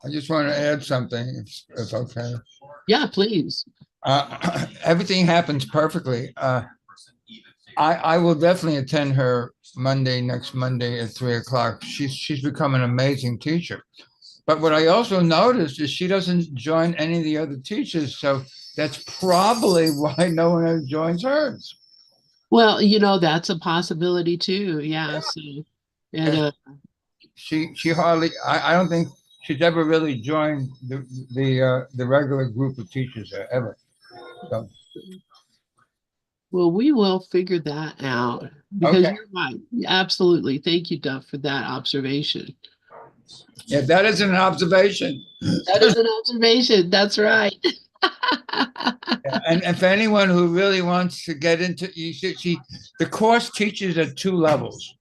I just want to add something, if okay. Yeah, please. Everything happens perfectly. I will definitely attend her next Monday at 3 o'clock. She's become an amazing teacher. But what I also noticed is she doesn't join any of the other teachers, so that's probably why no one else joins hers. Well, that's a possibility too. Yeah. So, and Yeah, she hardly. I don't think she's ever really joined the regular group of teachers ever. So well, we will figure that out because okay, you're right. Absolutely. Thank you, Duff, for that observation. yeah, that is an observation. That is an observation. That's right. And if anyone who really wants to get into, you should see the course teaches at two levels.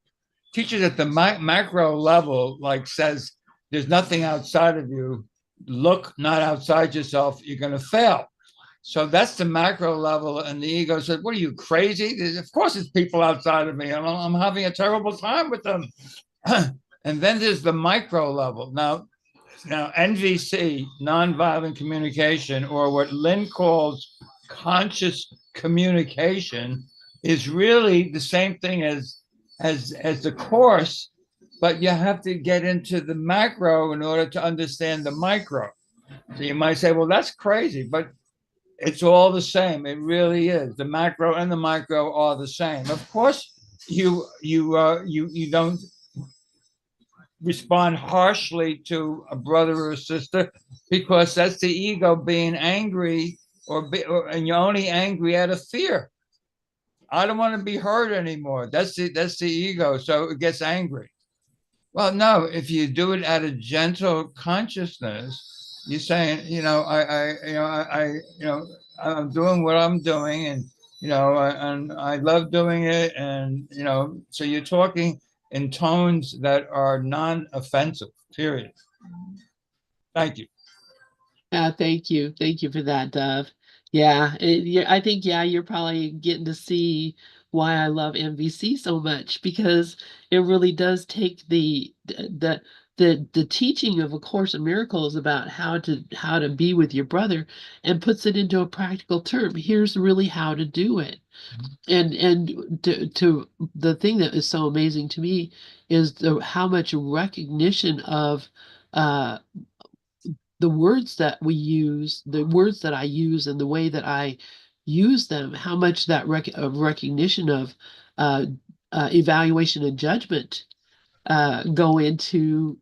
Teaches at the macro level, like says, there's nothing outside of you. Look not outside yourself. You're going to fail. So that's the macro level. And the ego says, what are you, crazy? Of course, it's people outside of me. I'm having a terrible time with them. And then there's the micro level. Now, NVC, nonviolent communication, or what Lynn calls conscious communication, is really the same thing as the course, but you have to get into the macro in order to understand the micro. So you might say, well, that's crazy, but it's all the same. It really is. The macro and the micro are the same. Of course, you don't respond harshly to a brother or a sister because that's the ego being angry, and you're only angry out of fear. I don't want to be hurt anymore. That's the ego, so it gets angry. Well, no, if you do it at a gentle consciousness, you're saying, I'm doing what I'm doing, and and I love doing it, and so you're talking in tones that are non-offensive. Period. Thank you. Yeah, thank you. Thank you for that, Dove. Yeah, I think, yeah, you're probably getting to see why I love MVC so much because it really does take the teaching of A Course in Miracles about how to be with your brother and puts it into a practical term. Here's really how to do it. And to the thing that is so amazing to me is how much recognition of uh the words that we use, the words that I use, and the way that I use them, how much that recognition of uh, evaluation and judgment go into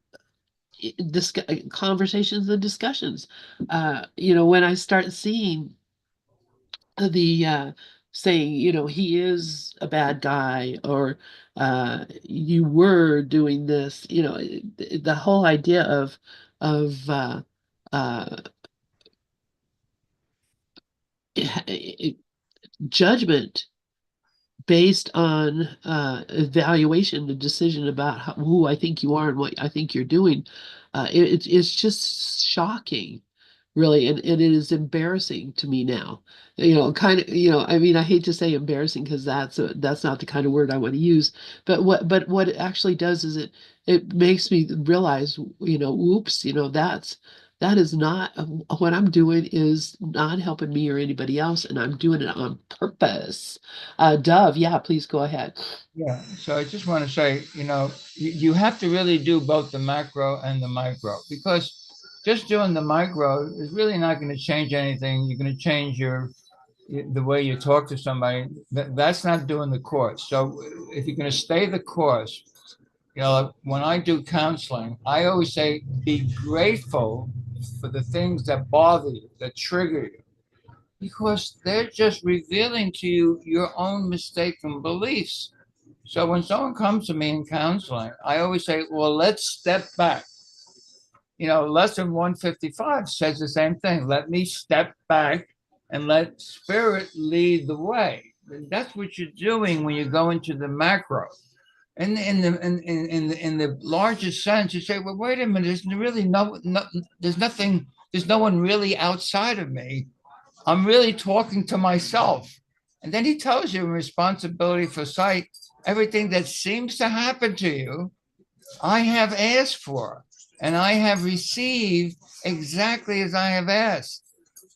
conversations and discussions. When I start seeing the saying, he is a bad guy, or you were doing this, the whole idea of uh, judgment based on evaluation, the decision about who I think you are and what I think you're doing. It's just shocking, really, and it is embarrassing to me now. Kind of, I mean, I hate to say embarrassing because that's not the kind of word I want to use. But what it actually does is it makes me realize, oops, that is not what I'm doing is not helping me or anybody else, and I'm doing it on purpose. Dove, yeah, please go ahead. Yeah. So I just want to say, you have to really do both the macro and the micro because just doing the micro is really not going to change anything. You're going to change the way you talk to somebody. That's not doing the course. So if you're going to stay the course, when I do counseling, I always say be grateful for the things that bother you, that trigger you, because they're just revealing to you your own mistaken beliefs. So when someone comes to me in counseling, I always say, well, let's step back. Lesson 155 says the same thing. Let me step back and let spirit lead the way. That's what you're doing when you go into the macro. And in the largest sense, you say, well, wait a minute, there's really there's nothing, there's no one really outside of me. I'm really talking to myself. And then he tells you responsibility for sight everything that seems to happen to you, I have asked for, and I have received exactly as I have asked.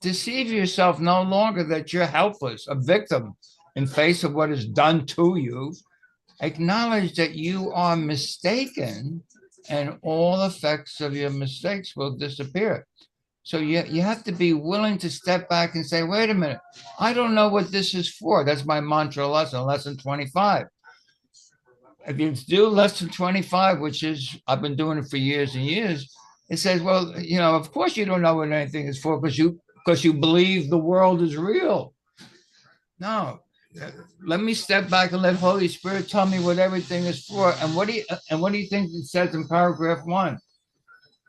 Deceive yourself no longer that you're helpless, a victim in face of what is done to you. Acknowledge that you are mistaken, and all effects of your mistakes will disappear. So you have to be willing to step back and say, wait a minute, I don't know what this is for. That's my mantra lesson, lesson 25. If you do lesson 25, which is, I've been doing it for years and years, it says, well, of course you don't know what anything is for because you believe the world is real. No, let me step back and let Holy Spirit tell me what everything is for. And what do you think it says in paragraph 1?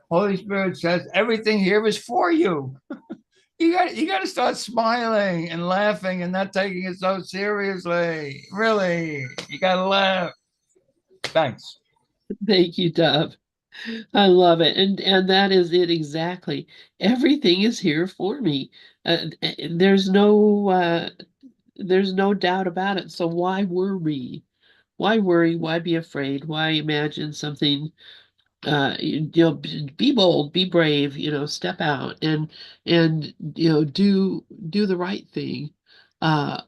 Holy Spirit says everything here is for you. You got to start smiling and laughing and not taking it so seriously. Really, you got to laugh. Thanks. Thank you, Dove. I love it. And that is it exactly. Everything is here for me. There's no doubt about it. So why worry? Why worry? Why be afraid? Why imagine something be bold, be brave, step out and do the right thing. Uh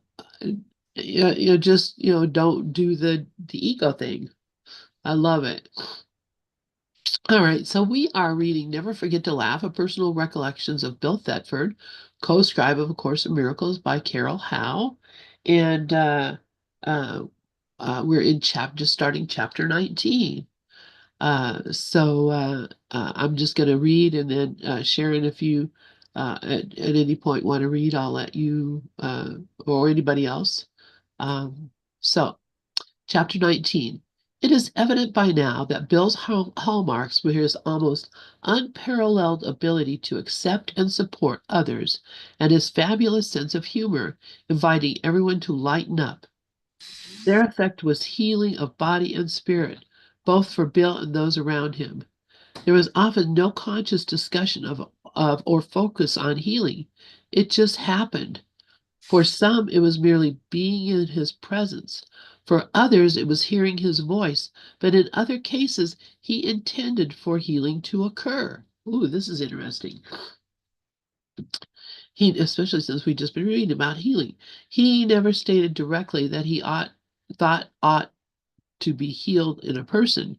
just don't do the ego thing. I love it. All right, so we are reading Never Forget to Laugh, A Personal Recollections of Bill Thetford, co-scribe of A Course in Miracles by Carol Howe. And uh, we're just starting chapter 19. I'm just going to read, and then Sharon, if you at any point want to read, I'll let you or anybody else. Um, so, Chapter 19. It is evident by now that Bill's hallmarks were his almost unparalleled ability to accept and support others, and his fabulous sense of humor, inviting everyone to lighten up. Their effect was healing of body and spirit, both for Bill and those around him. There was often no conscious discussion of or focus on healing. It just happened. For some, it was merely being in his presence. For others, it was hearing his voice. But in other cases, he intended for healing to occur. Ooh, this is interesting. Especially since we've just been reading about healing, he never stated directly that thought ought to be healed in a person,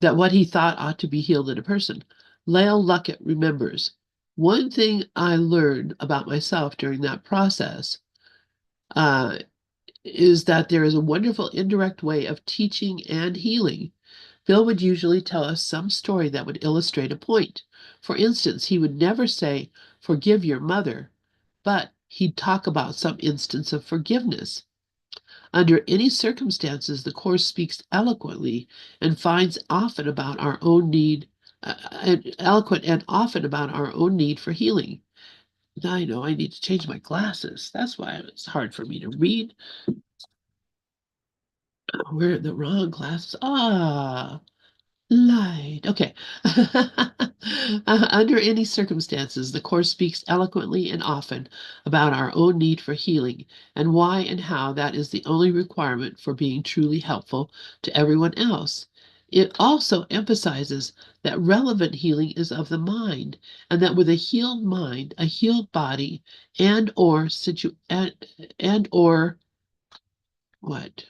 that what he thought ought to be healed in a person. Lael Luckett remembers, one thing I learned about myself during that process uh, is that there is a wonderful indirect way of teaching and healing. Bill would usually tell us some story that would illustrate a point. For instance, he would never say, forgive your mother, but he'd talk about some instance of forgiveness. Under any circumstances, the Course speaks eloquently and finds often about our own need, eloquent and often about our own need for healing. Now I know I need to change my glasses. That's why it's hard for me to read. We're the wrong glasses. Light. Okay. Under any circumstances, the Course speaks eloquently and often about our own need for healing and why and how that is the only requirement for being truly helpful to everyone else. It also emphasizes that relevant healing is of the mind, and that with a healed mind, a healed body, and or what?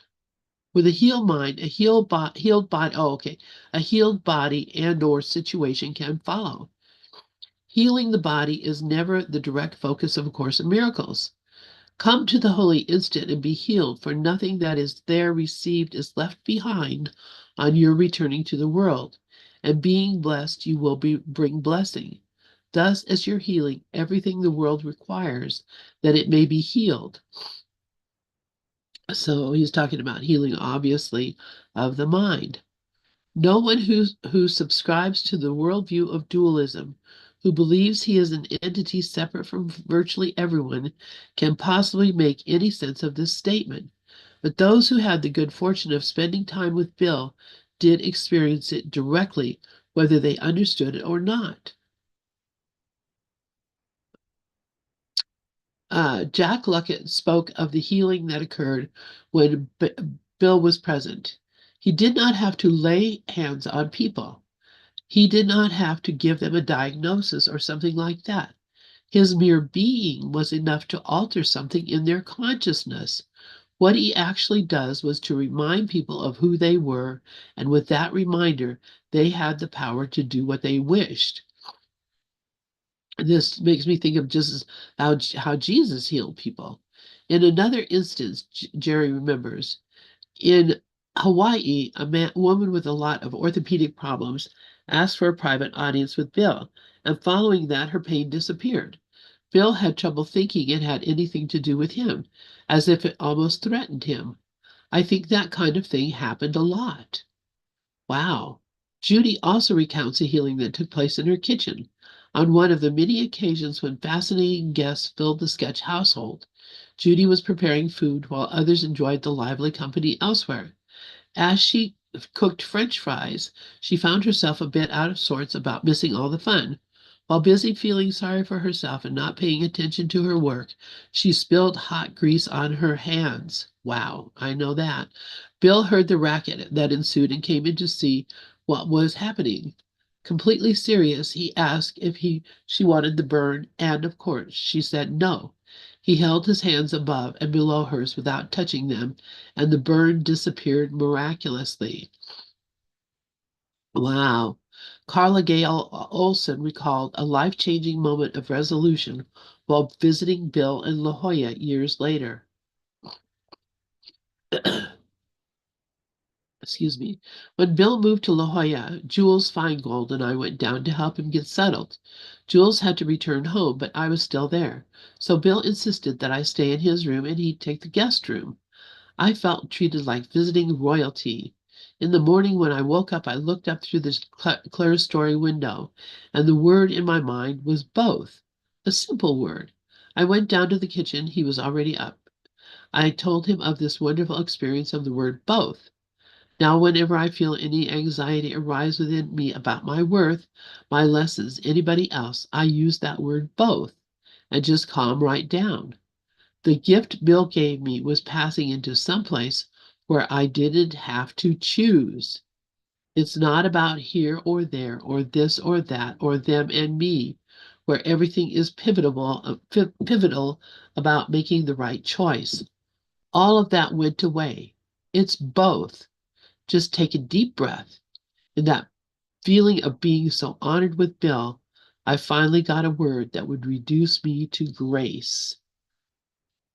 With a healed mind, healed body, oh, okay, a healed body and or situation can follow. Healing the body is never the direct focus of A Course in Miracles. Come to the holy instant and be healed, for nothing that is there received is left behind on your returning to the world. And being blessed, you will bring blessing. Thus, as you're healing everything the world requires, that it may be healed. So he's talking about healing, obviously, of the mind. No one who subscribes to the worldview of dualism, who believes he is an entity separate from virtually everyone, can possibly make any sense of this statement. But those who had the good fortune of spending time with Bill did experience it directly, whether they understood it or not. Jack Luckett spoke of the healing that occurred when Bill was present. He did not have to lay hands on people. He did not have to give them a diagnosis or something like that. His mere being was enough to alter something in their consciousness. What he actually does was to remind people of who they were, and with that reminder, they had the power to do what they wished. This makes me think of just how Jesus healed people. In another instance, Jerry remembers, in Hawaii, woman with a lot of orthopedic problems asked for a private audience with Bill, and following that, her pain disappeared. Bill had trouble thinking it had anything to do with him, as if it almost threatened him. I think that kind of thing happened a lot. Wow. Judy also recounts a healing that took place in her kitchen. On one of the many occasions when fascinating guests filled the sketch household, Judy was preparing food while others enjoyed the lively company elsewhere. As she cooked French fries, she found herself a bit out of sorts about missing all the fun. While busy feeling sorry for herself and not paying attention to her work, she spilled hot grease on her hands. Wow, I know that. Bill heard the racket that ensued and came in to see what was happening. Completely serious, he asked if she wanted the burn, and of course she said no. He held his hands above and below hers without touching them, and the burn disappeared miraculously. Wow. Carla Gale Olson recalled a life-changing moment of resolution while visiting Bill in La Jolla years later. Excuse me. When Bill moved to La Jolla, Jules Feingold and I went down to help him get settled. Jules had to return home, but I was still there. So Bill insisted that I stay in his room and he'd take the guest room. I felt treated like visiting royalty. In the morning when I woke up, I looked up through the clerestory window, and the word in my mind was both. A simple word. I went down to the kitchen. He was already up. I told him of this wonderful experience of the word both. Now, whenever I feel any anxiety arise within me about my worth, my lessons, anybody else, I use that word both and just calm right down. The gift Bill gave me was passing into some place where I didn't have to choose. It's not about here or there or this or that or them and me, where everything is pivotal about making the right choice. All of that went away. It's both. Just take a deep breath. In that feeling of being so honored with Bill, I finally got a word that would reduce me to grace.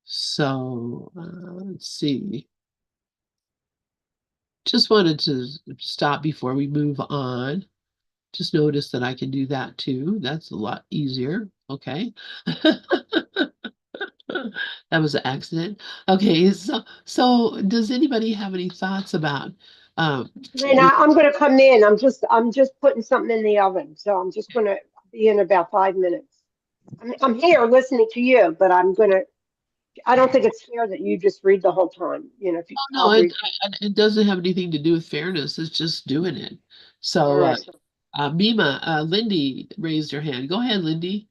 So let's see. Just wanted to stop before we move on. Just notice that I can do that too. That's a lot easier. Okay. That was an accident. Okay, so does anybody have any thoughts about um And I'm going to come in. I'm just putting something in the oven, so I'm just going to be in about 5 minutes. I'm here listening to you, but I'm going to. I don't think it's fair that you just read the whole time. If you, no, I'll read. it doesn't have anything to do with fairness. It's just doing it. All So right. Mima, Lindy raised her hand. Go ahead, Lindy.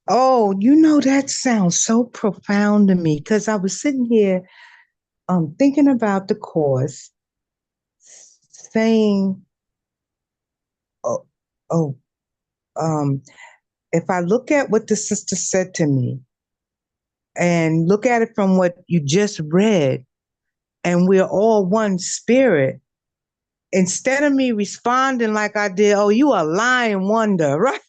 Oh, that sounds so profound to me because I was sitting here thinking about the course, saying, oh, oh, um, if I look at what the sister said to me and look at it from what you just read, and we're all one spirit, instead of me responding like I did, oh, you a lying wonder, right?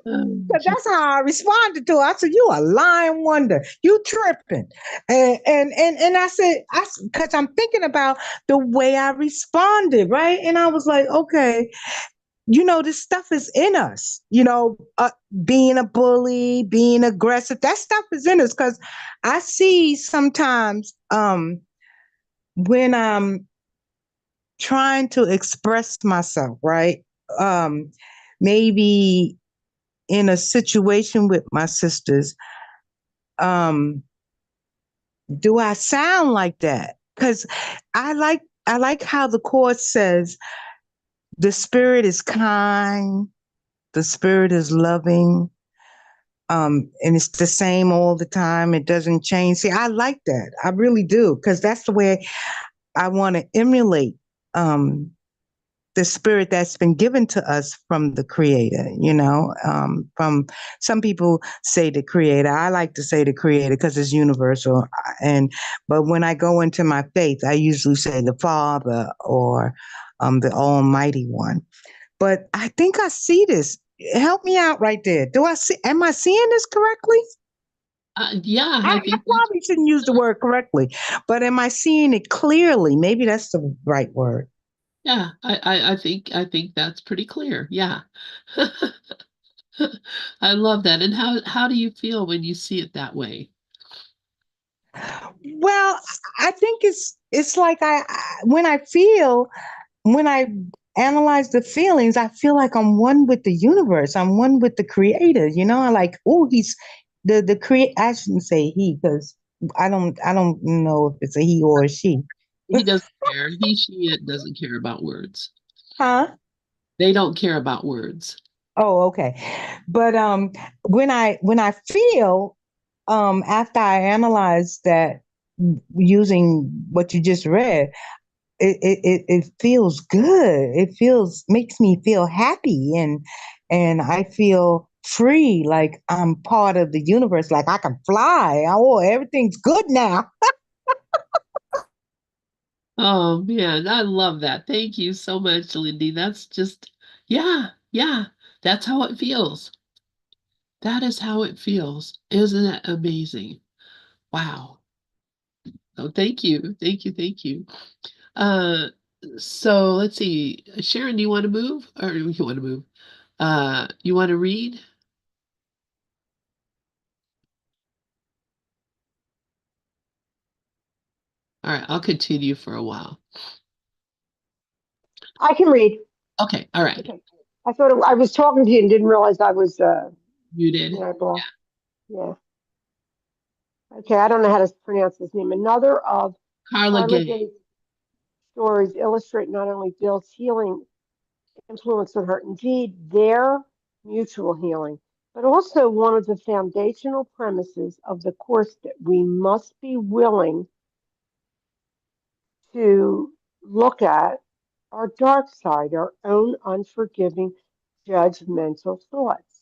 That's how I responded to her. I said, "You a lying wonder. You tripping." And I said, because I'm thinking about the way I responded, right? And I was like, okay, this stuff is in us. Being a bully, being aggressive, that stuff is in us. Because I see sometimes when I'm trying to express myself, right? Um, Maybe in a situation with my sisters, um, do I sound like that? Because I like how the course says the spirit is kind, the spirit is loving, And it's the same all the time. It doesn't change. See, I like that. I really do, because that's the way I want to emulate the spirit that's been given to us from the creator, from some people say the creator. I like to say the creator because it's universal. But when I go into my faith, I usually say the Father or the Almighty One. But I think I see this. Help me out right there. Am I seeing this correctly? Yeah, I I think probably shouldn't use the word correctly, but am I seeing it clearly? Maybe that's the right word. yeah, I think that's pretty clear. Yeah. I love that. And how do you feel when you see it that way? Well, I think it's like when I analyze the feelings, I feel like I'm one with the universe. I'm one with the creator. I like, oh, he's the create. I shouldn't say he, because I don't know if it's a he or a she. He doesn't care. He, she, it doesn't care about words. Huh? They don't care about words. Oh, okay. But when I feel after I analyze that using what you just read, it feels good. Makes me feel happy, and I feel free, like I'm part of the universe, like I can fly. Oh, everything's good now. Oh man, I love that. Thank you so much, Lindy. That's just, yeah, yeah, that's how it feels. That is how it feels. Isn't that amazing? Wow. Oh, thank you. Thank you. Thank you. Uh, so let's see. Sharon, do you want to move? Or you want to move? You want to read? All right, I'll continue for a while. I can read. Okay, all right. Okay. I thought I was talking to you and didn't realize I was, You did. blah. Yeah. Okay. I don't know how to pronounce his name. Another of Carla Carla Gay. Gay's stories illustrate not only Bill's healing influence on her, indeed, their mutual healing, but also one of the foundational premises of the course that we must be willing to look at our dark side, our own unforgiving, judgmental thoughts.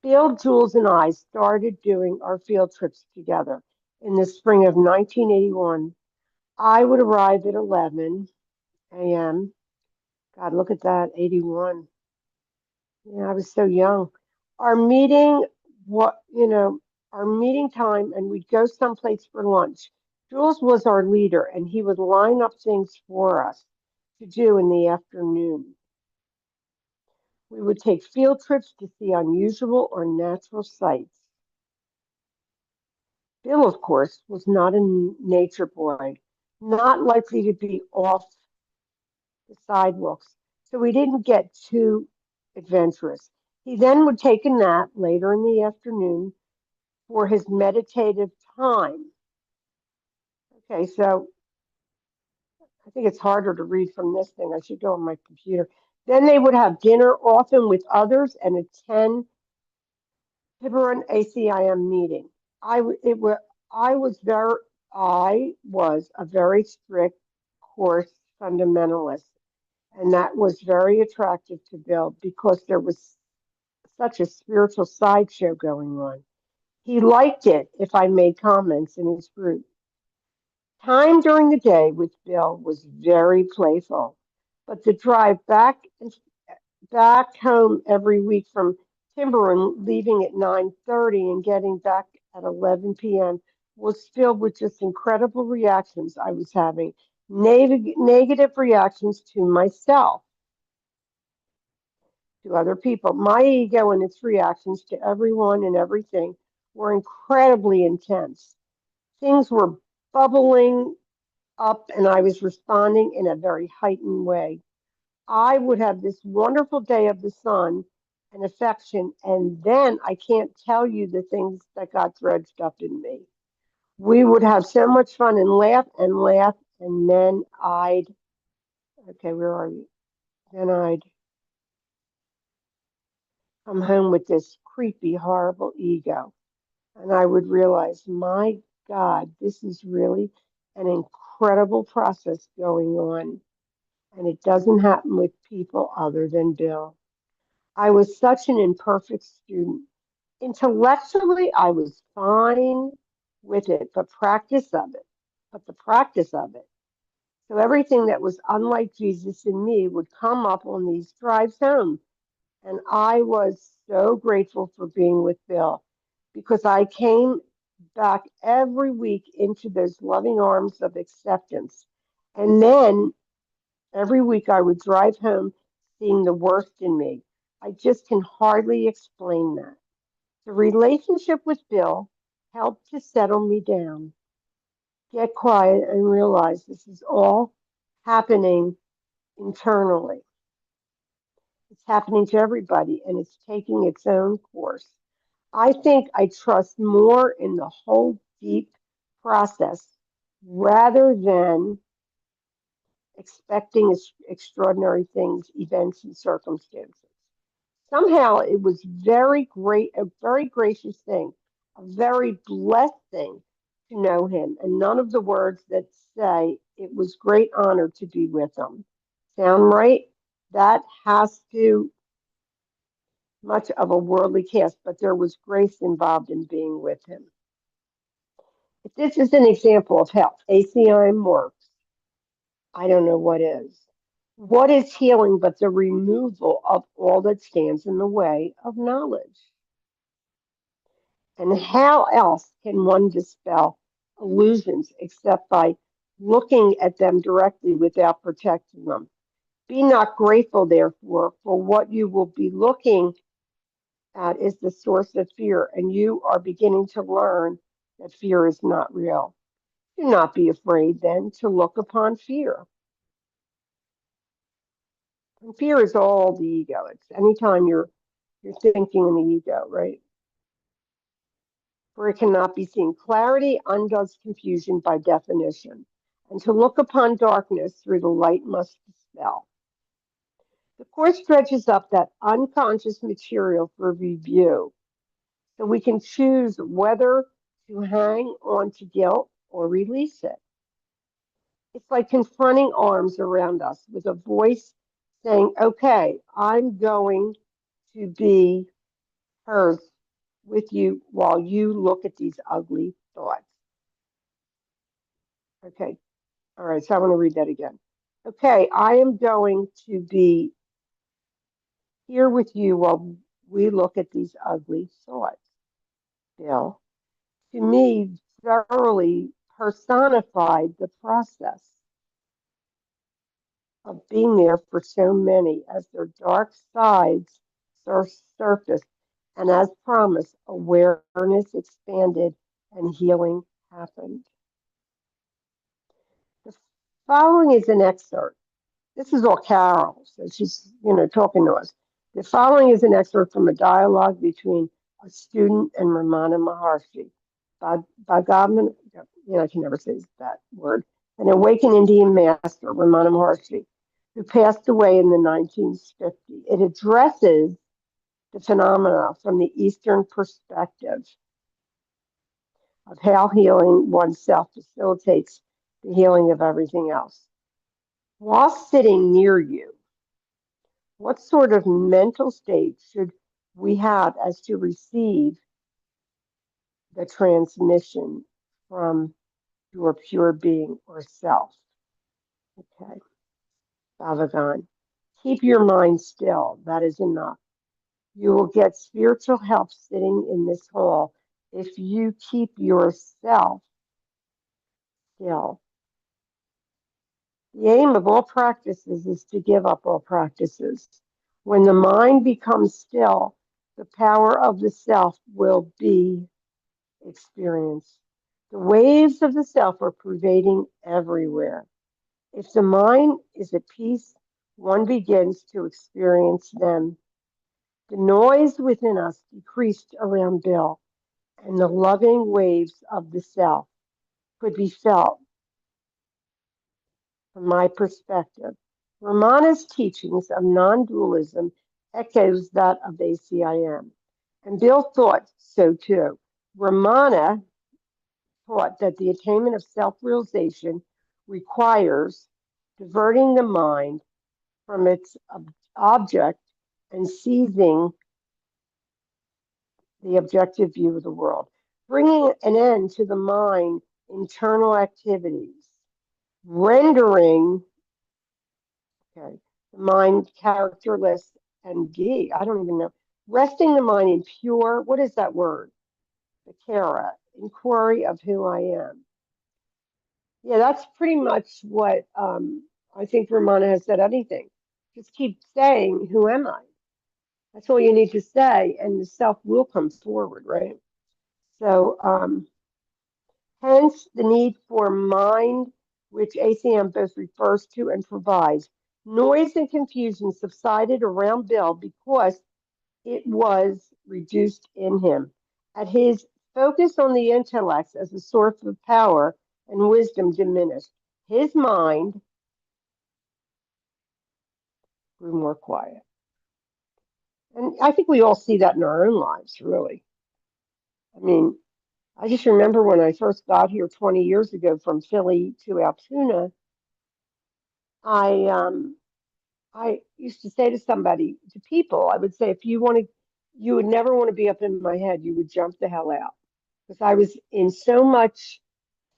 Bill, Jules, and I started doing our field trips together in the spring of 1981. I would arrive at 11 a.m. God, look at that, 81. Yeah, I was so young. Our meeting, our meeting time, and we'd go someplace for lunch. Jules was our leader, and he would line up things for us to do in the afternoon. We would take field trips to see unusual or natural sights. Bill, of course, was not a nature boy, not likely to be off the sidewalks, so we didn't get too adventurous. He then would take a nap later in the afternoon for his meditative time. Okay, so I think it's harder to read from this thing. I should go on my computer. Then they would have dinner, often with others, and attend Tiburon ACIM meeting. It was I was very I was a very strict course fundamentalist, and that was very attractive to Bill because there was such a spiritual sideshow going on. He liked it if I made comments in his group. Time during the day with Bill was very playful, but the drive back home every week from Timberland, leaving at 9:30 and getting back at 11 p.m. was filled with just incredible reactions I was having, negative reactions to myself, to other people. My ego and its reactions to everyone and everything were incredibly intense. Things were bubbling up, and I was responding in a very heightened way. I would have this wonderful day of the sun and affection, and then I can't tell you the things that got dredged up in me. We would have so much fun and laugh, and then okay, where are you? Then I'd, come home with this creepy, horrible ego. And I would realize, my God, this is really an incredible process going on. And it doesn't happen with people other than Bill. I was such an imperfect student. Intellectually, I was fine with it, but the practice of it. So everything that was unlike Jesus in me would come up on these drives home. And I was so grateful for being with Bill because I came back every week into those loving arms of acceptance. And then every week I would drive home seeing the worst in me. I just can hardly explain that. The relationship with Bill helped to settle me down, get quiet, and realize this is all happening internally. It's happening to everybody and it's taking its own course. I think I trust more in the whole deep process rather than expecting extraordinary things, events, and circumstances. Somehow it was very great, a very gracious thing, a very blessed thing to know him. And none of the words that say it was great honor to be with him sound right. That has to much of a worldly cast, but there was grace involved in being with him. If this is an example of how ACIM works, I don't know what is. What is healing but the removal of all that stands in the way of knowledge? And how else can one dispel illusions except by looking at them directly without protecting them? Be not grateful, therefore, for what you will be looking at is the source of fear, and you are beginning to learn that fear is not real. Do not be afraid then to look upon fear. And fear is all the ego. It's anytime you're thinking in the ego, right? For it cannot be seen. Clarity undoes confusion by definition, and to look upon darkness through the light must dispel. The course stretches up that unconscious material for review, so we can choose whether to hang on to guilt or release it. It's like confronting arms around us with a voice saying, okay, I'm going to be hers with you while you look at these ugly thoughts. Okay. All right. So I want to read that again. Okay. I am going to be here with you while we look at these ugly thoughts. Bill, to me, thoroughly personified the process of being there for so many as their dark sides surfaced, and as promised, awareness expanded and healing happened. The following is an excerpt. This is all Carol, so she's talking to us. The following is an excerpt from a dialogue between a student and Ramana Maharshi. Bhagavan, I can never say that word. An awakened Indian master, Ramana Maharshi, who passed away in the 1950s. It addresses the phenomena from the Eastern perspective of how healing oneself facilitates the healing of everything else. While sitting near you, what sort of mental state should we have as to receive the transmission from your pure being or self? Okay, Bhagavan, keep your mind still. That is enough. You will get spiritual help sitting in this hall if you keep yourself still. The aim of all practices is to give up all practices. When the mind becomes still, the power of the self will be experienced. The waves of the self are pervading everywhere. If the mind is at peace, one begins to experience them. The noise within us decreased around Bill, and the loving waves of the self could be felt from my perspective. Ramana's teachings of non dualism echoes that of ACIM. And Bill thought so too. Ramana taught that the attainment of self-realization requires diverting the mind from its object and seizing the objective view of the world, bringing an end to the mind internal activities, rendering the mind characterless and I don't even know, resting the mind in pure, what is that word? Vicara, inquiry of who I am. Yeah, that's pretty much what I think Ramana has said. Anything. Just keep saying, who am I? That's all you need to say, and the self will come forward, right? So, hence the need for mind, which ACM both refers to and provides. Noise and confusion subsided around Bill because it was reduced in him. At his focus on the intellect as a source of power and wisdom diminished, his mind grew more quiet. And I think we all see that in our own lives, really. I mean, I just remember when I first got here 20 years ago from Philly to Altoona, I used to say to somebody, to people, I would say, if you want to, you would never want to be up in my head. You would jump the hell out because I was in so much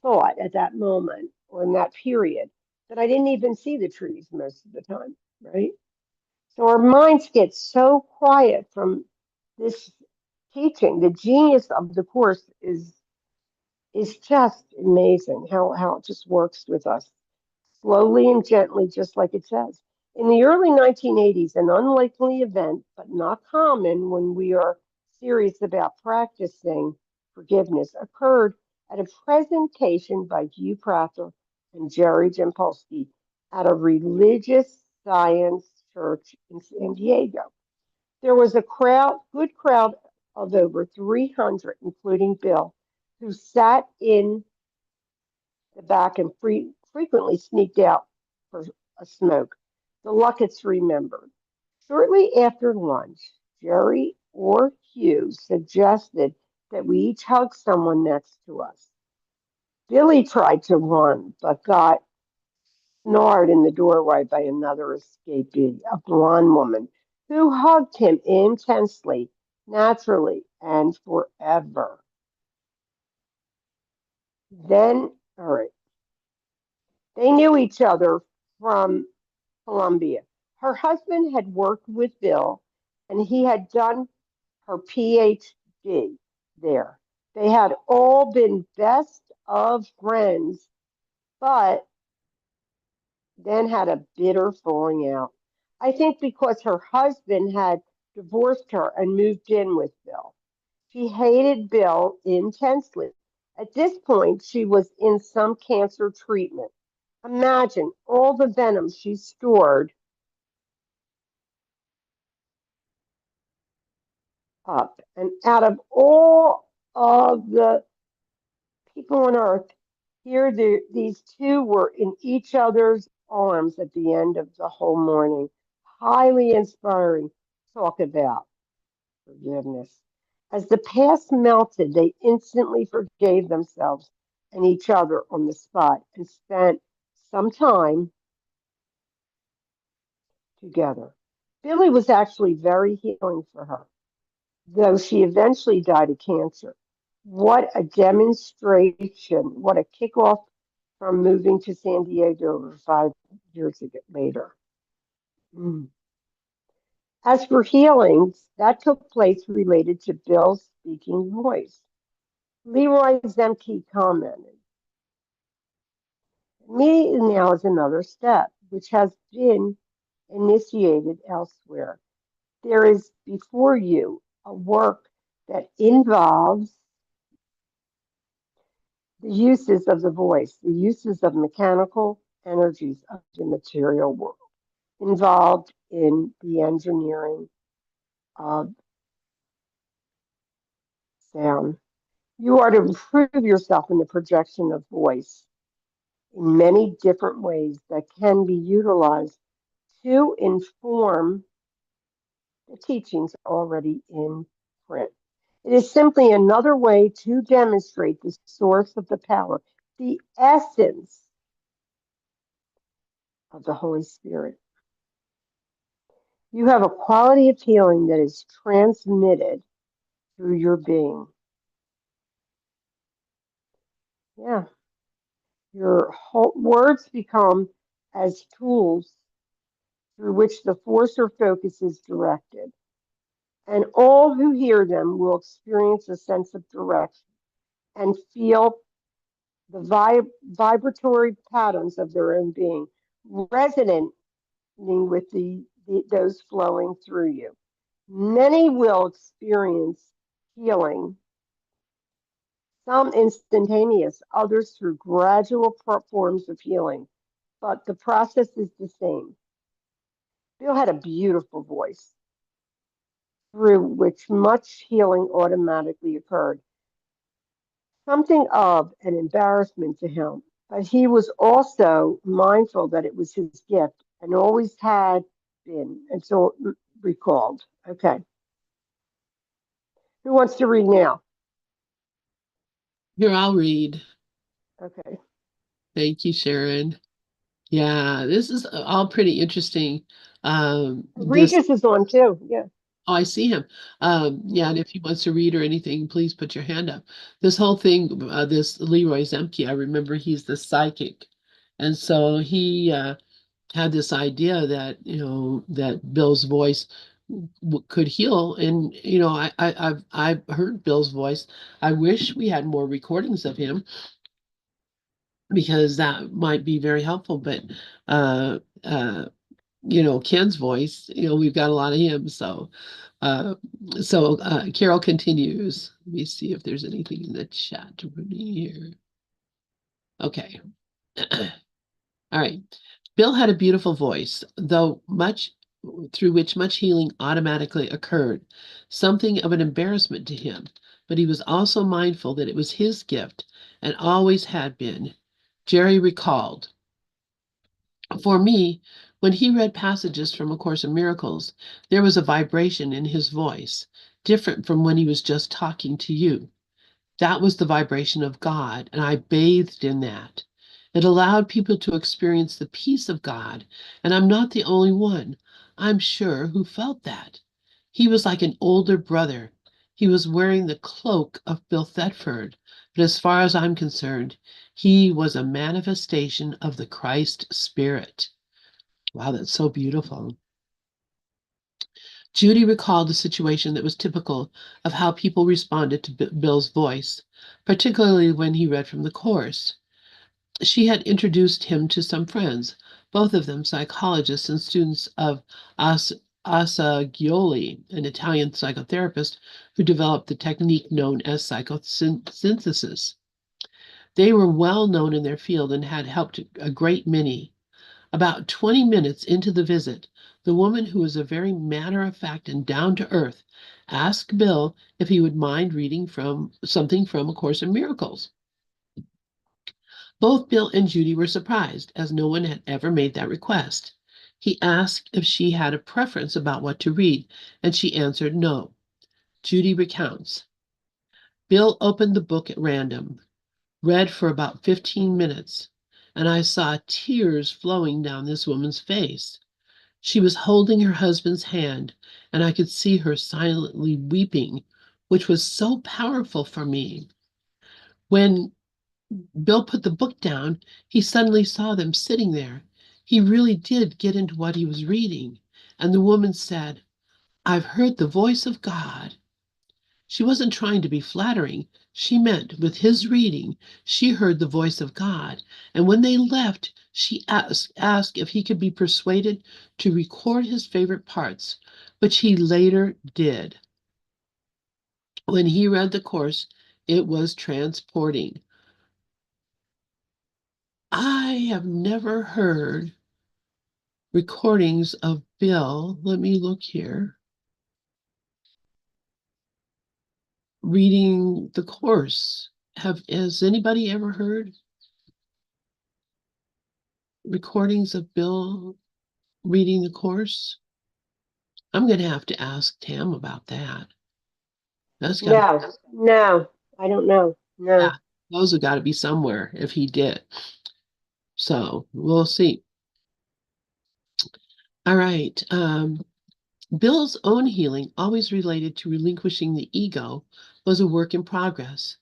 thought at that moment or in that period that I didn't even see the trees most of the time, right? So our minds get so quiet from this teaching. The genius of the course is just amazing how it just works with us slowly and gently, just like it says. In the early 1980s, an unlikely event, but not common when we are serious about practicing forgiveness, occurred at a presentation by Hugh Prather and Jerry Jampolsky at a religious science church in San Diego. There was a good crowd of over 300, including Bill, who sat in the back and frequently sneaked out for a smoke. The Lucketts remembered. Shortly after lunch, Jerry or Hugh suggested that we each hug someone next to us. Billy tried to run, but got snared in the doorway by another escapee, a blonde woman, who hugged him intensely, naturally, and forever. Then, all right, they knew each other from Columbia. Her husband had worked with Bill, and he had done her PhD there. They had all been best of friends, but then had a bitter falling out. I think because her husband had divorced her and moved in with Bill. She hated Bill intensely. At this point, she was in some cancer treatment. Imagine all the venom she stored up. And out of all of the people on earth, here these two were in each other's arms at the end of the whole morning. Highly inspiring. Talk about forgiveness. As the past melted, they instantly forgave themselves and each other on the spot and spent some time together. Billy was actually very healing for her, though she eventually died of cancer. What a demonstration, what a kickoff from moving to San Diego over 5 years later. Mm. As for healings, that took place related to Bill's speaking voice. Leroy Zemke commented, immediately now is another step, which has been initiated elsewhere. There is before you a work that involves the uses of the voice, the uses of mechanical energies of the material world, involved in the engineering of sound. You are to improve yourself in the projection of voice in many different ways that can be utilized to inform the teachings already in print. It is simply another way to demonstrate the source of the power, the essence of the Holy Spirit. You have a quality of healing that is transmitted through your being. Yeah. Your whole, words become as tools through which the force or focus is directed. And all who hear them will experience a sense of direction and feel the vibratory patterns of their own being resonating with those flowing through you. Many will experience healing, some instantaneous, others through gradual forms of healing, but the process is the same. Bill had a beautiful voice through which much healing automatically occurred, something of an embarrassment to him. But he was also mindful that it was his gift and always had been, and so recalled. Okay. Who wants to read now? Here, I'll read. Okay. Thank you, Sharon. Yeah, this is all pretty interesting. This Regis is on too. Yeah. Oh, I see him. Yeah, and if he wants to read or anything, please put your hand up. This whole thing, this Leroy Zemke, I remember he's the psychic. And so he had this idea that, that Bill's voice could heal. And, I've heard Bill's voice. I wish we had more recordings of him because that might be very helpful. But uh, uh, Ken's voice, we've got a lot of him. Uh, Carol continues. Let me see if there's anything in the chat room here. Okay. All right. Bill had a beautiful voice, though through which much healing automatically occurred, something of an embarrassment to him, but he was also mindful that it was his gift and always had been. Jerry recalled. For me, when he read passages from A Course in Miracles, there was a vibration in his voice, different from when he was just talking to you. That was the vibration of God, and I bathed in that. It allowed people to experience the peace of God, and I'm not the only one, I'm sure, who felt that. He was like an older brother. He was wearing the cloak of Bill Thetford, but as far as I'm concerned, he was a manifestation of the Christ Spirit. Wow, that's so beautiful. Judy recalled a situation that was typical of how people responded to Bill's voice, particularly when he read from the Course. She had introduced him to some friends, both of them psychologists and students of Assagioli, an Italian psychotherapist who developed the technique known as psychosynthesis. They were well known in their field and had helped a great many. About 20 minutes into the visit, the woman, who was a very matter-of-fact and down-to-earth, asked Bill if he would mind reading something from A Course in Miracles. Both Bill and Judy were surprised, as no one had ever made that request. He asked if she had a preference about what to read, and she answered no. Judy recounts. Bill opened the book at random, read for about 15 minutes, and I saw tears flowing down this woman's face. She was holding her husband's hand, and I could see her silently weeping, which was so powerful for me. When Bill put the book down, he suddenly saw them sitting there. He really did get into what he was reading, and the woman said, "I've heard the voice of God." She wasn't trying to be flattering. She meant with his reading, she heard the voice of God. And when they left, she asked if he could be persuaded to record his favorite parts, which he later did. When he read the Course, it was transporting. I have never heard recordings of Bill. Let me look here. Reading the Course. Has anybody ever heard recordings of Bill reading the Course? I'm going to have to ask Tam about that. That's got No, I don't know. No. yeah, those have got to be somewhere if he did. So we'll see. All right. Bill's own healing, always related to relinquishing the ego, was a work in progress.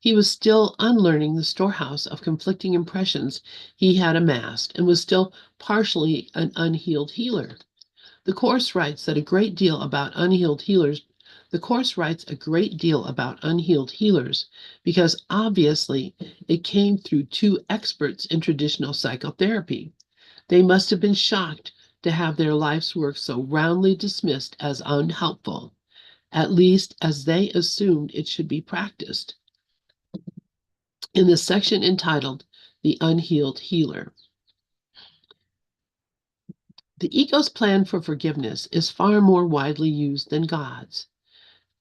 He was still unlearning the storehouse of conflicting impressions he had amassed and was still partially an unhealed healer. The Course writes a great deal about unhealed healers because obviously it came through two experts in traditional psychotherapy. They must have been shocked to have their life's work so roundly dismissed as unhelpful, at least as they assumed it should be practiced. In the section entitled The Unhealed Healer, the ego's plan for forgiveness is far more widely used than God's.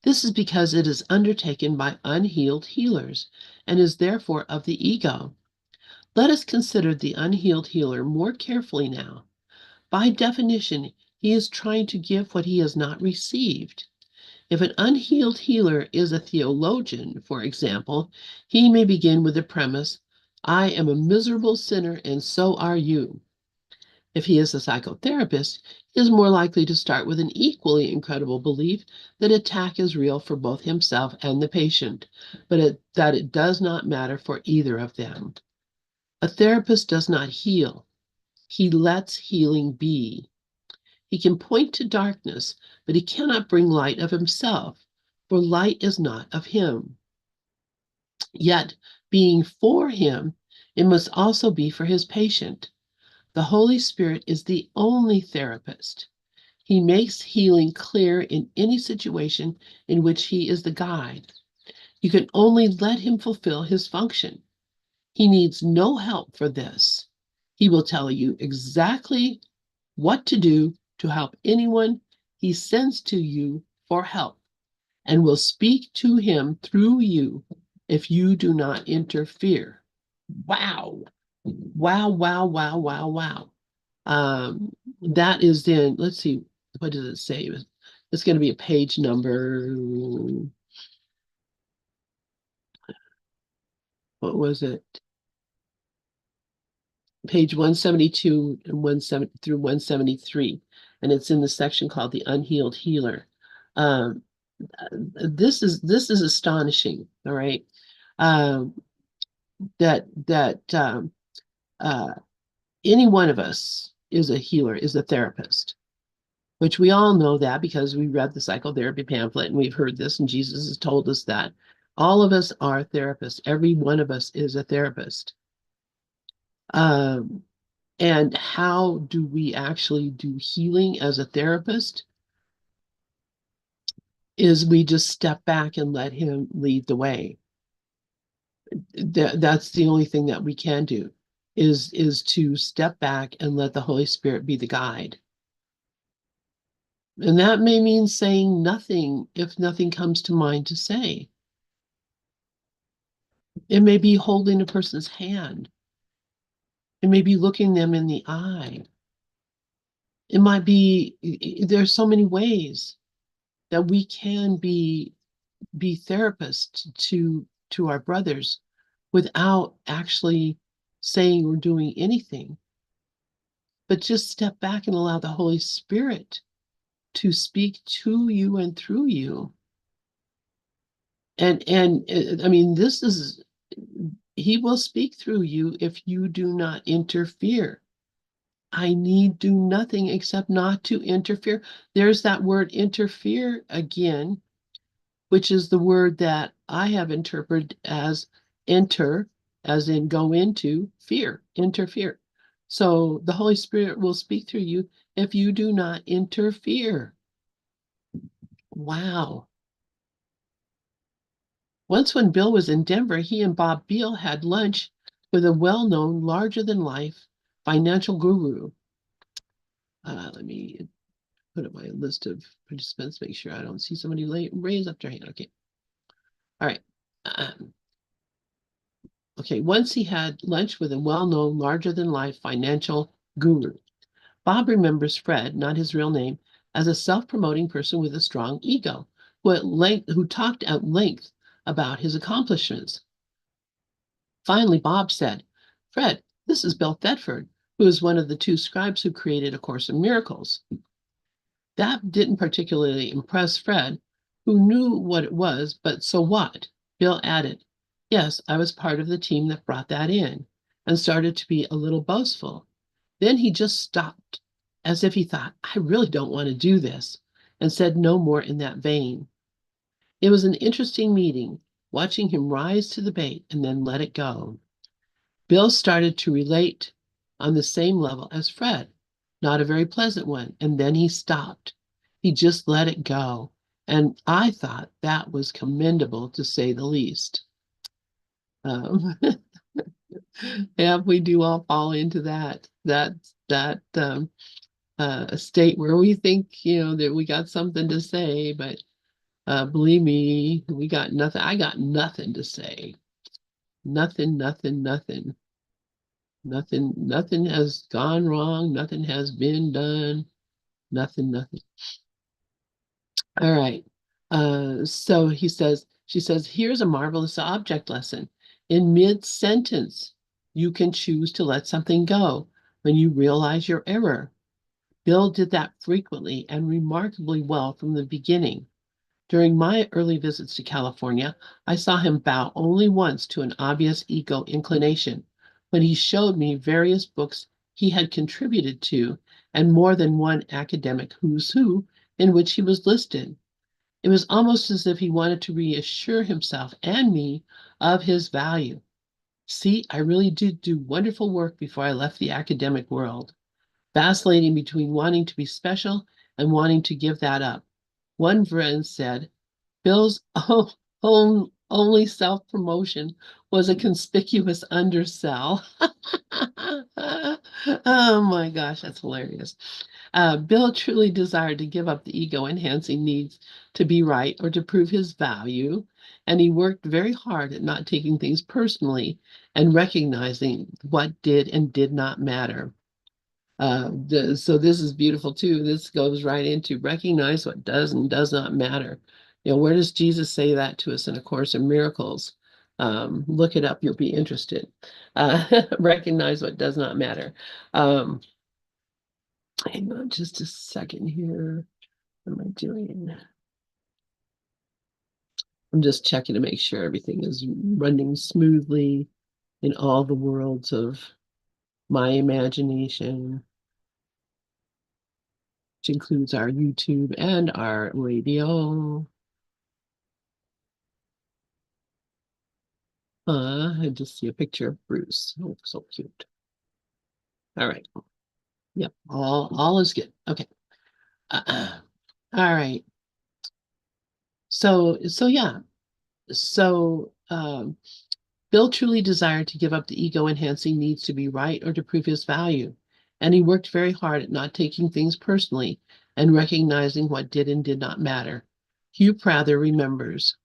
This is because it is undertaken by unhealed healers and is therefore of the ego. Let us consider the unhealed healer more carefully now. By definition, he is trying to give what he has not received. If an unhealed healer is a theologian, for example, he may begin with the premise, I am a miserable sinner and so are you. If he is a psychotherapist, he is more likely to start with an equally incredible belief that attack is real for both himself and the patient, but that it does not matter for either of them. A therapist does not heal. He lets healing be. He can point to darkness, but he cannot bring light of himself, for light is not of him. Yet, being for him, it must also be for his patient. The Holy Spirit is the only therapist. He makes healing clear in any situation in which he is the guide. You can only let him fulfill his function. He needs no help for this. He will tell you exactly what to do to help anyone he sends to you for help, and will speak to him through you if you do not interfere. Wow. Wow, wow, wow, wow, wow. That is then, let's see, what does it say? It's going to be a page number. What was it? Page 172 and 170 through 173. And it's in the section called The Unhealed Healer. This is astonishing, all right? That any one of us is a healer, is a therapist, which we all know that because we read the psychotherapy pamphlet and we've heard this, and Jesus has told us that all of us are therapists. Every one of us is a therapist. And how do we actually do healing as a therapist? Is we just step back and let him lead the way. That's the only thing that we can do, is to step back and let the Holy Spirit be the guide. And that may mean saying nothing if nothing comes to mind to say. It may be holding a person's hand. It may be looking them in the eye. It might be, there's so many ways that we can be therapists to our brothers without actually saying or doing anything, but just step back and allow the Holy Spirit to speak to you and through you. And I mean, he will speak through you if you do not interfere. I need do nothing except not to interfere. There's that word interfere again, which is the word that I have interpreted as enter, as in go into, fear, interfere. So the Holy Spirit will speak through you if you do not interfere. Wow. Once when Bill was in Denver, he and Bob Beal had lunch with a well-known, larger-than-life financial guru. Let me put up my list of participants, make sure I don't see somebody raise up their hand. Okay. All right. Okay, once he had lunch with a well-known, larger-than-life financial guru. Bob remembers Fred, not his real name, as a self-promoting person with a strong ego, who talked at length about his accomplishments. Finally, Bob said, "Fred, this is Bill Thetford, who is one of the two scribes who created A Course in Miracles." That didn't particularly impress Fred, who knew what it was, but so what? Bill added, "Yes, I was part of the team that brought that in," and started to be a little boastful. Then he just stopped, as if he thought, "I really don't want to do this," and said no more in that vein. It was an interesting meeting, watching him rise to the bait and then let it go. Bill started to relate on the same level as Fred, not a very pleasant one, and then he stopped. He just let it go, and I thought that was commendable, to say the least. Yeah, we do all fall into that state where we think, that we got something to say, but believe me, we got nothing. I got nothing to say. Nothing, nothing, nothing. Nothing has gone wrong. Nothing has been done. Nothing. All right. So she says, "Here's a marvelous object lesson. In mid-sentence, you can choose to let something go when you realize your error. Bill did that frequently and remarkably well from the beginning. During my early visits to California, I saw him bow only once to an obvious ego inclination, when he showed me various books he had contributed to and more than one academic who's who in which he was listed. It was almost as if he wanted to reassure himself and me of his value. See, I really did do wonderful work before I left the academic world, vacillating between wanting to be special and wanting to give that up. One friend said, Bill's only self-promotion was a conspicuous undersell." Oh my gosh, that's hilarious. Bill truly desired to give up the ego-enhancing needs to be right or to prove his value, and he worked very hard at not taking things personally and recognizing what did and did not matter. So this is beautiful too. This goes right into recognize what does and does not matter. Where does Jesus say that to us in A Course in Miracles? Look it up, you'll be interested. Recognize what does not matter. Hang on just a second here. What am I doing? I'm just checking to make sure everything is running smoothly in all the worlds of my imagination, which includes our YouTube and our radio. I just see a picture of Bruce. Oh, so cute. All right. Yep, all is good. Okay. All right. So yeah. So Bill truly desired to give up the ego-enhancing needs to be right or to prove his value, and he worked very hard at not taking things personally and recognizing what did and did not matter. Hugh Prather remembers,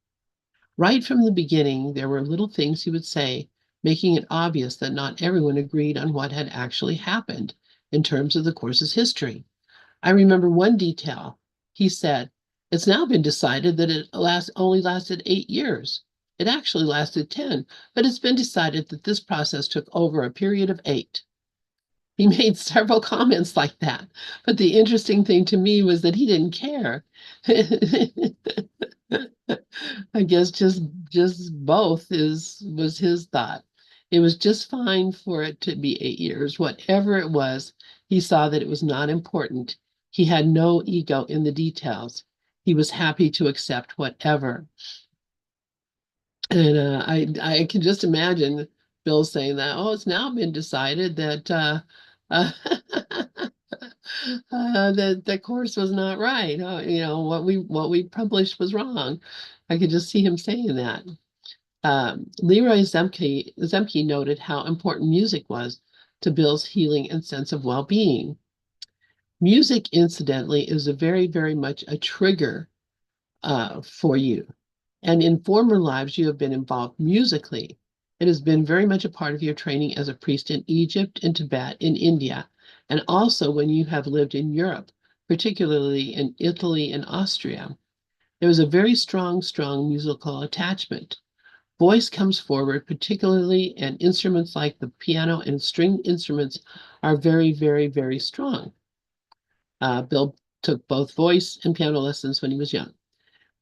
right from the beginning, there were little things he would say, making it obvious that not everyone agreed on what had actually happened in terms of the course's history. I remember one detail. He said, "It's now been decided that it only lasted 8 years. It actually lasted 10, but it's been decided that this process took over a period of 8. He made several comments like that, but the interesting thing to me was that he didn't care. I guess just both was his thought. It was just fine for it to be 8 years. Whatever it was, he saw that it was not important. He had no ego in the details. He was happy to accept whatever. And I can just imagine Bill saying that, "Oh, it's now been decided that that the course was not right. What we published was wrong." I could just see him saying that. Leroy Zemke noted how important music was to Bill's healing and sense of well-being. Music, incidentally, is a very, very much a trigger for you. And in former lives, you have been involved musically. It has been very much a part of your training as a priest in Egypt, in Tibet, in India, and also when you have lived in Europe, particularly in Italy and Austria. There was a very strong musical attachment. Voice comes forward, particularly, and instruments like the piano and string instruments are very, very, very strong. Bill took both voice and piano lessons when he was young.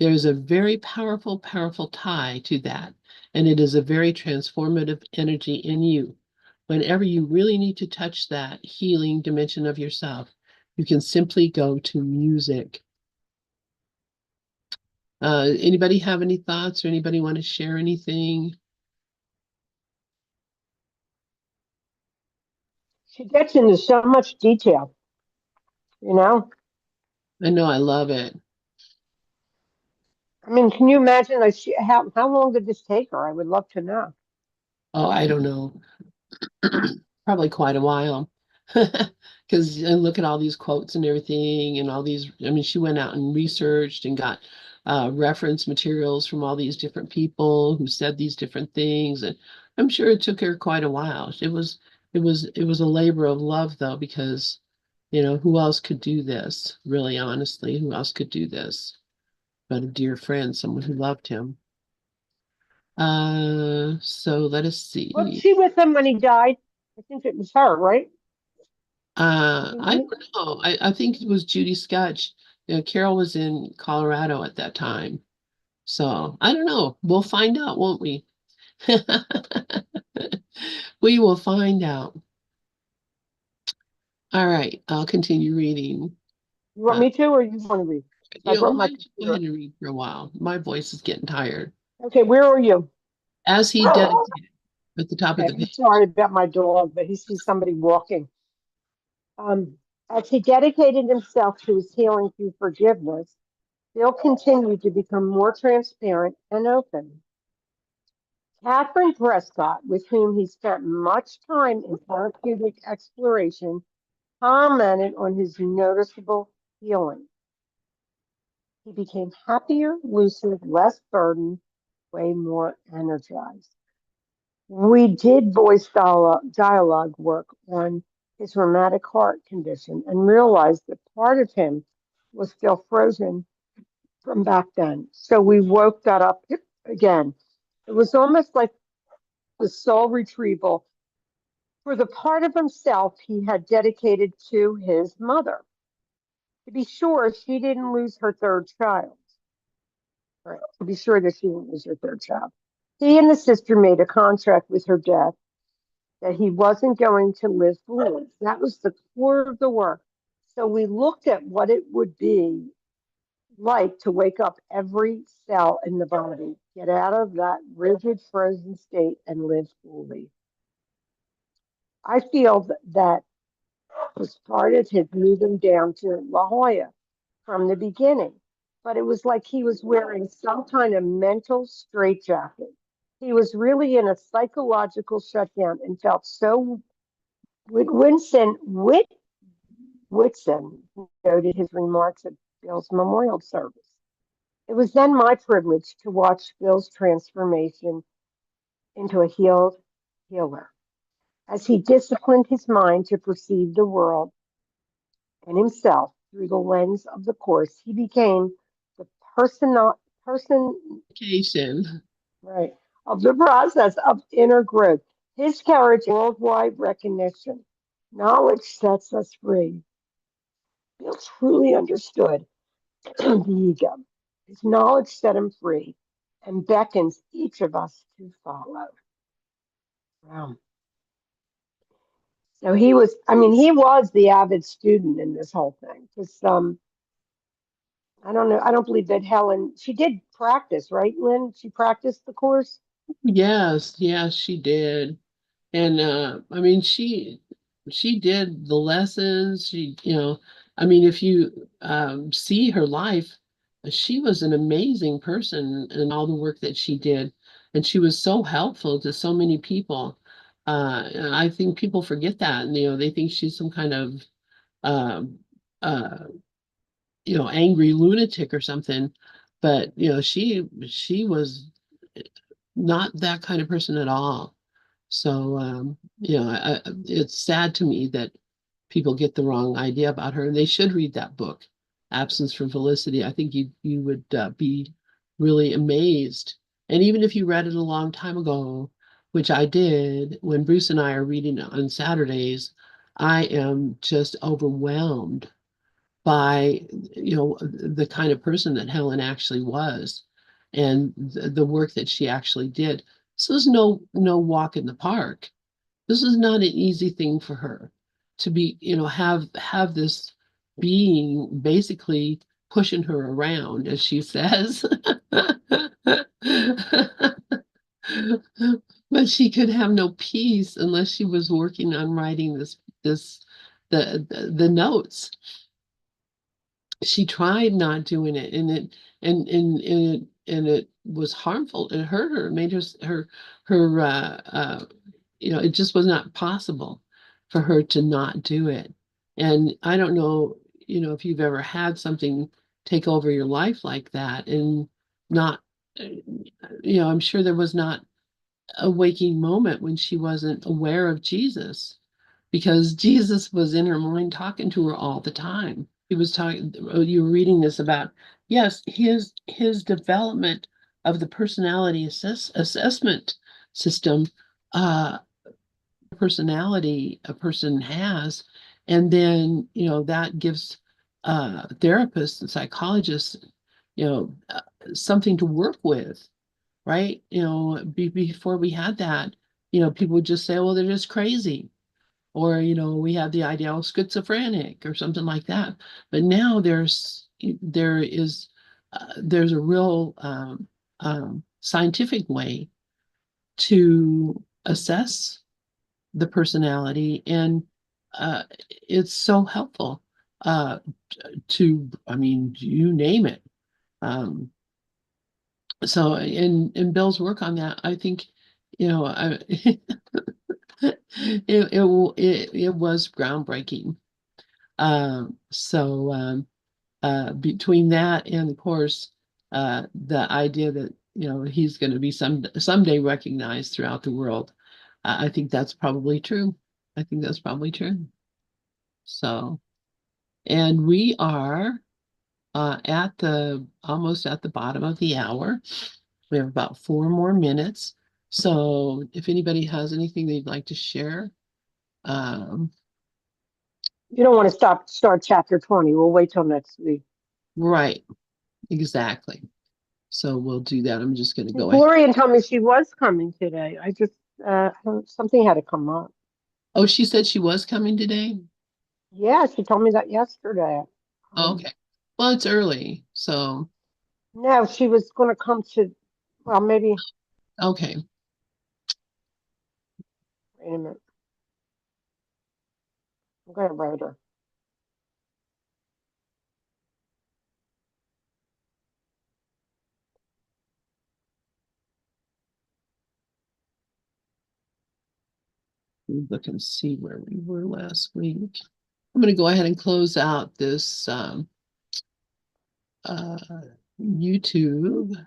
There is a very powerful, powerful tie to that, and it is a very transformative energy in you. Whenever you really need to touch that healing dimension of yourself, you can simply go to music. Anybody have any thoughts or anybody want to share anything? She gets into so much detail, you know? I know, I love it. I mean, can you imagine like how long did this take her? I would love to know. Oh, I don't know. Probably quite a while. Because look at all these quotes and everything, and all these. I mean, she went out and researched and got reference materials from all these different people who said these different things, and I'm sure it took her quite a while. It was a labor of love, though, because who else could do this? Really, honestly, who else could do this but a dear friend, someone who loved him? So let us Was see. she with him when he died? I think it was her, right? I don't know. I think it was Judy Scotch. Carol was in Colorado at that time. So I don't know. We'll find out, won't we? We will find out. All right, I'll continue reading. You want Uh, me to, or you want to read? I brought why my don't you go ahead computer. and read for a while? My voice is getting tired. Okay, where are you? As he dedicated at the top of Okay, the I'm page. sorry about my dog, but he sees somebody walking. As he dedicated himself to his healing through forgiveness, Bill continued to become more transparent and open. Catherine Prescott, with whom he spent much time in therapeutic exploration, commented on his noticeable healing. He became happier, lucid, less burdened, way more energized. We did voice dialogue work on his rheumatic heart condition and realized that part of him was still frozen from back then. So we woke that up again. It was almost like the soul retrieval for the part of himself he had dedicated to his mother. To be sure, she didn't lose her third child. Right. To be sure that she didn't lose her third child. He and the sister made a contract with her death that he wasn't going to live forever. That was the core of the work. So we looked at what it would be like to wake up every cell in the body, get out of that rigid, frozen state, and live fully. I feel that was part of his moving down to La Jolla from the beginning. But it was like he was wearing some kind of mental straitjacket. He was really in a psychological shutdown and felt so. Whitson noted his remarks at Bill's memorial service. It was then my privilege to watch Bill's transformation into a healed healer. As he disciplined his mind to perceive the world and himself through the lens of the Course, he became the person Vacation. right of the process of inner growth. His courage, worldwide recognition, knowledge sets us free. Bill truly understood the ego. His knowledge set him free and beckons each of us to follow. Wow. So he was the avid student in this whole thing. Because I don't know, I don't believe that she did practice, right, Lynn? She practiced the course. Yes, yes, she did. And I mean, she did the lessons. I mean, if you see her life, she was an amazing person in all the work that she did, and she was so helpful to so many people. And I think people forget that, and they think she's some kind of um, uh, angry lunatic or something. But she was not that kind of person at all. So, it's sad to me that people get the wrong idea about her. And they should read that book, Absence from Felicity. I think you would be really amazed. And even if you read it a long time ago, which I did, when Bruce and I are reading it on Saturdays, I am just overwhelmed by, the kind of person that Helen actually was and the work that she actually did. So there's no walk in the park. This is not an easy thing for her to be, have this being basically pushing her around, as she says. But she could have no peace unless she was working on writing the notes. She tried not doing it, and it was harmful. It hurt her. It made her it just was not possible for her to not do it. And I don't know, if you've ever had something take over your life like that and not, I'm sure there was not a waking moment when she wasn't aware of Jesus, because Jesus was in her mind talking to her all the time. He was talking, you were reading this about, yes, his development of the personality assessment system, personality a person has, and then that gives therapists and psychologists something to work with, right? Before we had that, people would just say, well, they're just crazy, or we have the idea of schizophrenic or something like that. But now there's a real scientific way to assess the personality, and it's so helpful I mean, you name it. So in Bill's work on that, I think, it was groundbreaking. Between that and, of course, the idea that he's going to be someday recognized throughout the world, I think that's probably true. I think that's probably true. So, and we are almost at the bottom of the hour. We have about 4 more minutes. So if anybody has anything they'd like to share. You don't want to start chapter 20. We'll wait till next week. Right, exactly. So we'll do that. I'm just going to go ahead. Gloria told me she was coming today. I just, something had to come up. Oh, she said she was coming today? Yeah, she told me that yesterday. Okay. Well, it's early, so. No, she was going to come to, well, maybe. Okay. Wait a minute. I'm going to write her. Look and see where we were last week. I'm going to go ahead and close out this YouTube.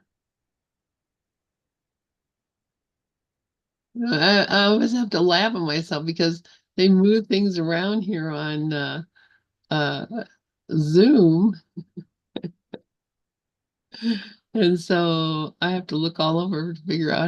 I always have to laugh at myself because they move things around here on Zoom. And so I have to look all over to figure out